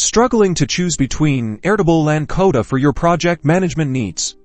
Struggling to choose between Airtable and Coda for your project management needs?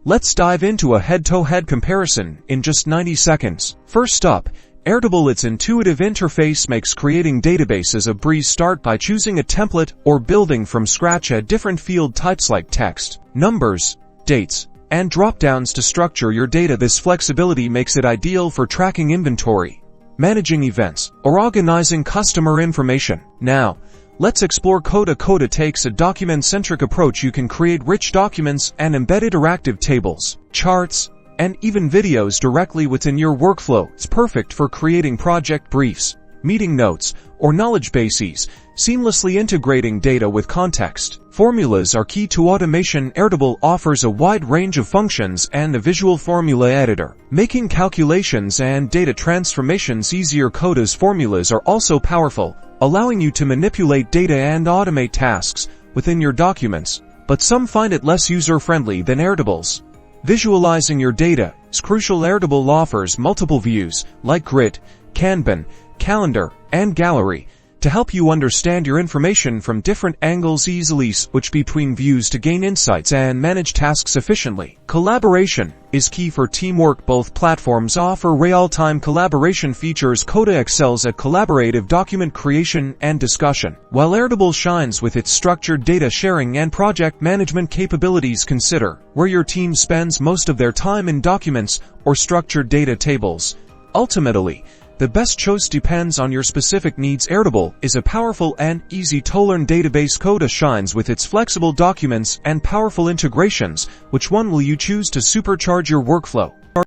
Let's dive into a head-to-head comparison in just 90 seconds. First up, Airtable. Its intuitive interface makes creating databases a breeze. Start by choosing a template or building from scratch. Add different field types like text, numbers, dates, and drop-downs to structure your data. This flexibility makes it ideal for tracking inventory, managing events, or organizing customer information. Now, let's explore Coda. Coda takes a document-centric approach. You can create rich documents and embed interactive tables, charts, and even videos directly within your workflow. It's perfect for creating project briefs, meeting notes, or knowledge bases, seamlessly integrating data with context. Formulas are key to automation. Airtable offers a wide range of functions and a visual formula editor, making calculations and data transformations easier. Coda's formulas are also powerful, allowing you to manipulate data and automate tasks within your documents, but some find it less user-friendly than Airtable's. Visualizing your data is crucial. Airtable offers multiple views, like Grid, Kanban, Calendar, and Gallery, to help you understand your information from different angles. Easily switch between views to gain insights and manage tasks efficiently. Collaboration is key for teamwork. Both platforms offer real-time collaboration features. Coda excels at collaborative document creation and discussion, while Airtable shines with its structured data sharing and project management capabilities. Consider where your team spends most of their time: in documents or structured data tables. Ultimately, the best choice depends on your specific needs. Airtable is a powerful and easy-to-learn database. Coda shines with its flexible documents and powerful integrations. Which one will you choose to supercharge your workflow?